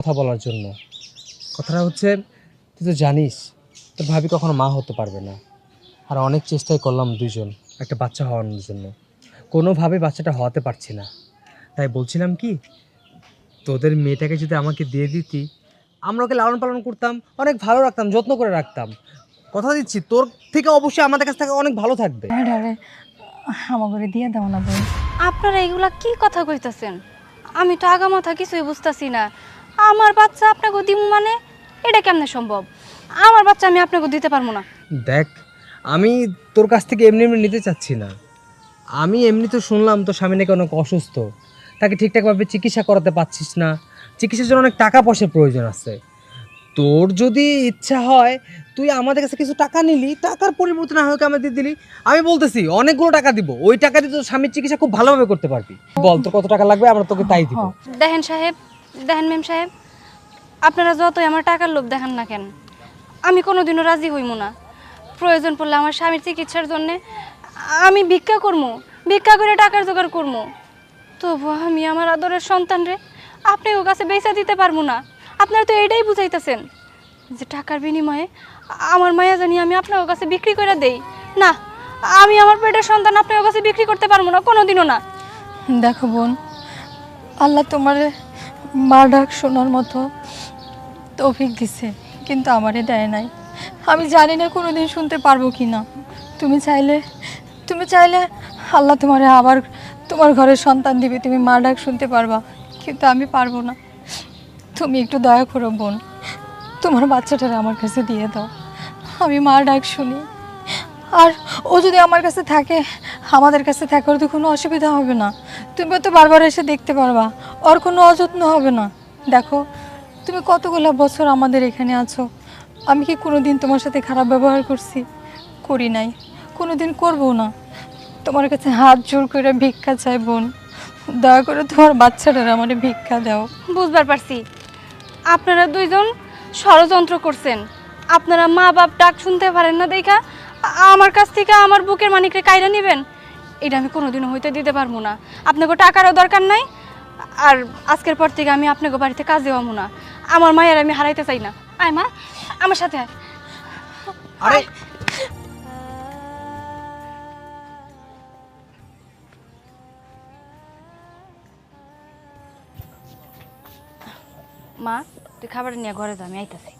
কথা বলার জন্য। কথাটা হচ্ছে, তুই তো জানিস তোর ভাবি কখনো মা হতে পারবে না। আর অনেক চেষ্টাই করলাম দুইজন একটা বাচ্চা হওয়ানোর জন্য, কোনোভাবে বাচ্চাটা হওয়াতে পারছি না। তাই বলছিলাম কি, তোদের মেয়েটাকে যদি আমাকে দিয়ে দিতি, আমরা ওকে লালন পালন করতাম, অনেক ভালো রাখতাম, যত্ন করে রাখতাম। কথা দিচ্ছি তোর থেকে অবশ্যই আমাদের কাছ থেকে অনেক ভালো থাকবে। আরে আমাকে দিয়ে দাও না বোন। আপনারা এগুলা কি কথা কইতাছেন? আমি তো আগামাথা কিছুই বুঝতাছি না। আমার বাচ্চা আপনাকে দিমু মানে এটা কেমনে সম্ভব? আমার বাচ্চা আমি আপনাকে দিতে পারবো না। দেখ, আমি তোর কাছ থেকে এমনি এমনি নিতে চাচ্ছি না। আমি এমনি তো শুনলাম তোর স্বামী নাকি অনেক অসুস্থ, তাকে ঠিকঠাকভাবে চিকিৎসা করাতে পারছিস না, চিকিৎসার জন্য অনেক টাকা পয়সার প্রয়োজন আছে। তোর যদি ইচ্ছা হয় তুই আমাদের কাছে কিছু টাকা নিলি, টাকার পরিবর্তে না হয় ওকে আমাদের দিলি, আমি বলতেছি অনেকগুলো টাকা দিব, ওই টাকা দিয়ে তোর স্বামীর চিকিৎসা খুব ভালোভাবে করতে পারবি। বল তোর কত টাকা লাগবে, আমরা তোকে তাই দিব। দেখেন সাহেব, দেখেন মেম সাহেব, আপনারা যতই আমার টাকার লোভ দেখান না কেন, আমি কোনোদিনও রাজি হইমু না। প্রয়োজন পড়লে আমার স্বামীর চিকিৎসার জন্যে আমি ভিক্ষা করবো, ভিক্ষা করে টাকার জোগাড় করবো। তবু আমি আমার আদরের সন্তানরে আপনার কাছে বেচা দিতে পারবো না। আপনারা তো এইটাই বুঝাইতেছেন যে টাকার বিনিময়ে আমার মায়া জানি আমি আপনার কাছে বিক্রি করে দেই। না, আমি আমার পেটের সন্তান আপনার কাছে বিক্রি করতে পারবো না, কোনোদিনও না। দেখো বোন, আল্লাহ তোমার মা ডাক শোনার মতো তৌফিক দিছে, কিন্তু আমারে দেয় নাই। আমি জানি না কোনোদিন শুনতে পারবো কি না। তুমি চাইলে আল্লাহ তোমারে আবার তোমার ঘরের সন্তান দিবে, তুমি মা ডাক শুনতে পারবা, কিন্তু আমি পারবো না। তুমি একটু দয়া করো বোন, তোমার বাচ্চাটারে আমার কাছে দিয়ে দাও, আমি মা ডাক শুনি। আর ও যদি আমার কাছে থাকে, আমাদের কাছে থাকে, ওর তো কোনো অসুবিধা হবে না। তুমি তো বারবার এসে দেখতে পারবা, ওর কোনো অযত্ন হবে না। দেখো, তুমি কতগুলো বছর আমাদের এখানে আছো, আমি কি কোনো দিন তোমার সাথে খারাপ ব্যবহার করছি? করি নাই, কোনো দিন করবো না। তোমার কাছে হাত জোর করে ভিক্ষা চাই বোন, দয়া করে তোমার বাচ্চাটার আমার ভিক্ষা দাও। বুঝবার পারছি আপনারা দুইজন ষড়যন্ত্র করছেন। আপনারা মা বাপ ডাক শুনতে পারেন না দেখা আমার কাছ থেকে আমার বুকের মানিকরে কাইরা নেবেন, এটা আমি কোনোদিনও হইতে দিতে পারবো না। আপনাকে টাকারও দরকার নাই। আর আজকের পর থেকে আমি আপনাকে বাড়িতে কাজে আমু না। আমার মায়ের আমি হারাইতে চাই না। আয় মা, আমার সাথে আয়। আরে মা, তুই খাবার নিয়ে ঘরে যা, আমি আইতাছি।